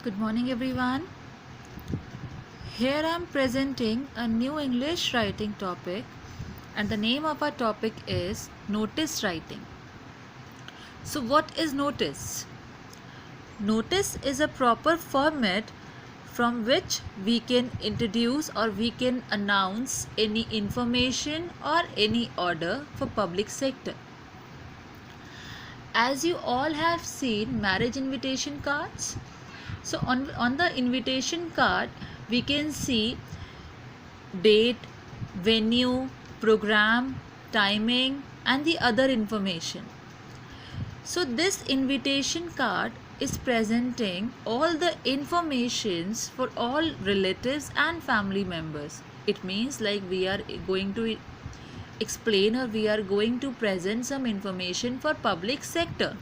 Good morning, everyone. Here I am presenting a new English writing topic, and the name of our topic is notice writing. So, what is notice? Notice is a proper format from which we can introduce or we can announce any information or any order for public sector. As you all have seen marriage invitation cards, so on the invitation card we can see date, venue, program, timing and the other information. So this invitation card is presenting all the informations for all relatives and family members. It means like we are going to explain or we are going to present some information for public sector.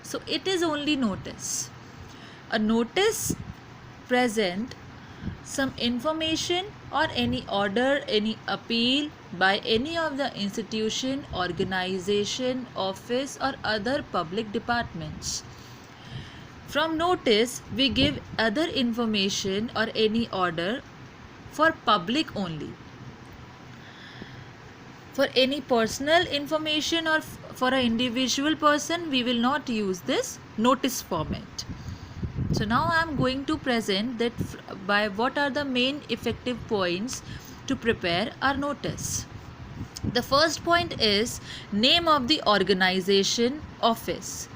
So it is only notice. A notice present some information or any order, any appeal by any of the institution, organization, office or other public departments. From notice, we give other information or any order for public only. For any personal information or for an individual person, we will not use this notice format. So now I am going to present that by what are the main effective points to prepare our notice. The first point is name of the organization, office.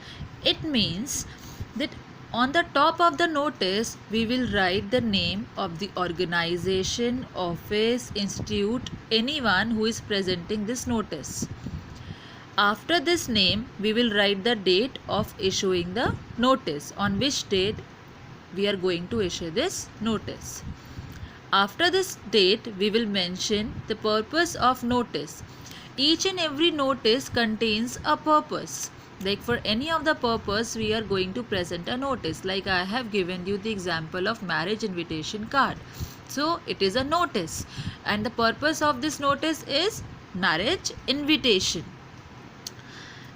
It means that on the top of the notice we will write the name of the organization, office, institute, anyone who is presenting this notice. After this name, we will write the date of issuing the notice, on which date we are going to issue this notice. After this date, we will mention the purpose of notice. Each and every notice contains a purpose. Like for any of the purpose, we are going to present a notice. Like I have given you the example of marriage invitation card. So it is a notice, and the purpose of this notice is marriage invitation.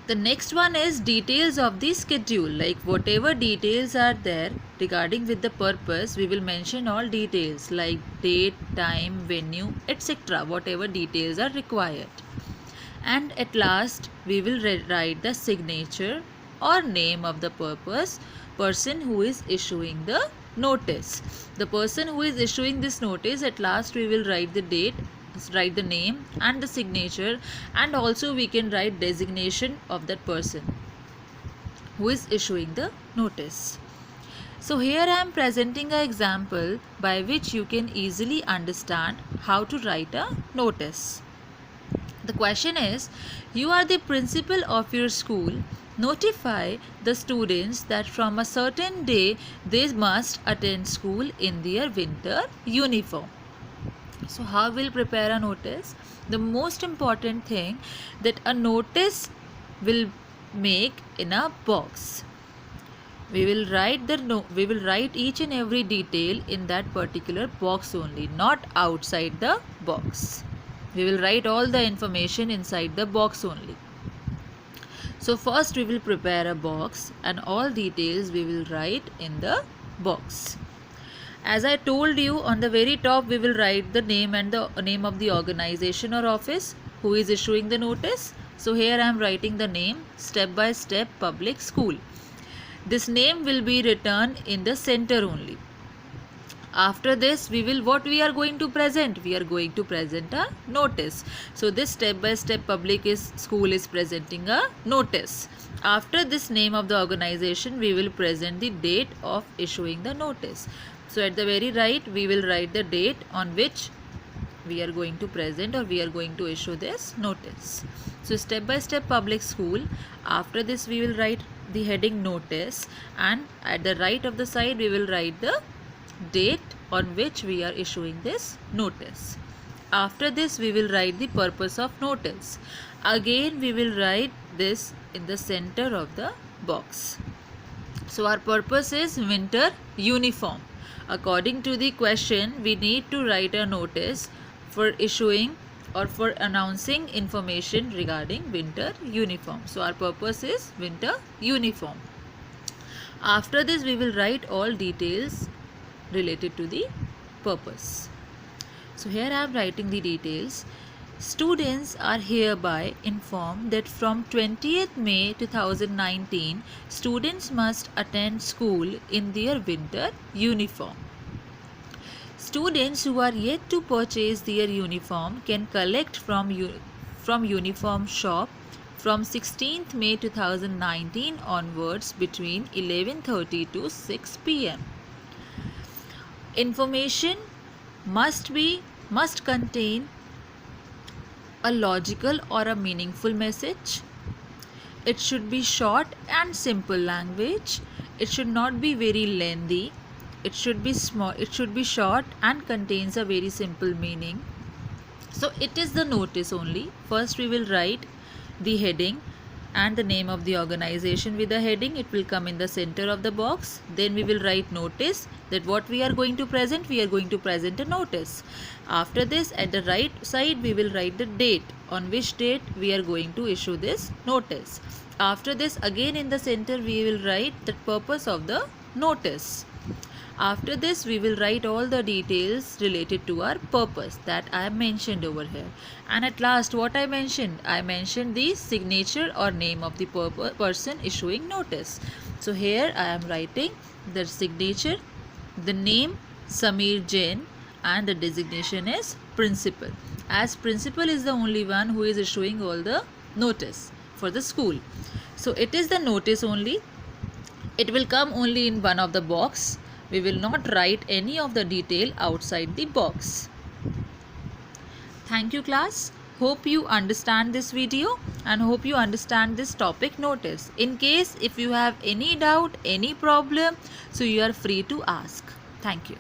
The next one is details of the schedule, like whatever details are there regarding with the purpose, we will mention all details like date, time, venue, etc. Whatever details are required. And at last, we will write the signature or name of the person who is issuing the notice. The person who is issuing this notice, at last we will write the date, write the name and the signature, and also we can write designation of that person who is issuing the notice. So here I am presenting an example by which you can easily understand how to write a notice. The question is, you are the principal of your school. Notify the students that from a certain day they must attend school in their winter uniform. So how we'll prepare a notice? The most important thing that a notice will make in a box. We will write each and every detail in that particular box only, not outside the box. We will write all the information inside the box only. So first we will prepare a box and all details we will write in the box. As I told you, on the very top we will write the name and the name of the organization or office who is issuing the notice. So here I am writing the name, Step by Step Public School. This name will be written in the center only. After this, what we are going to present? We are going to present a notice. So this Step by Step Public School is presenting a notice. After this name of the organization, we will present the date of issuing the notice. So at the very right, we will write the date on which we are going to present or we are going to issue this notice. So Step by Step Public School. After this, we will write the heading notice, and at the right of the side, we will write the date on which we are issuing this notice. After this, we will write the purpose of notice. Again, we will write this in the center of the box. So our purpose is winter uniform. According to the question, we need to write a notice for issuing or for announcing information regarding winter uniform. So our purpose is winter uniform. After this, we will write all details related to the purpose. So here I am writing the details. Students are hereby informed that from 20th May 2019, students must attend school in their winter uniform. Students who are yet to purchase their uniform can collect from uniform shop from 16th May 2019 onwards between 11:30 to 6 p.m. Information must contain a logical or a meaningful message. It should be short and simple language. It should not be very lengthy. It should be small. It should be short and contains a very simple meaning. So it is the notice only. First we will write the heading and the name of the organization with the heading. It will come in the center of the box. Then we will write notice, that what we are going to present. We are going to present a notice. After this, at the right side, we will write the date, on which date we are going to issue this notice. After this, again in the center, we will write the purpose of the notice. After this, we will write all the details related to our purpose that I have mentioned over here. And at last, what I mentioned? I mentioned the signature or name of the person issuing notice. So here I am writing the signature, the name Samir Jain, and the designation is principal, as principal is the only one who is issuing all the notice for the school. So it is the notice only. It will come only in one of the box. We will not write any of the detail outside the box. Thank you, class. Hope you understand this video and hope you understand this topic notice. In case if you have any doubt, any problem, so you are free to ask. Thank you.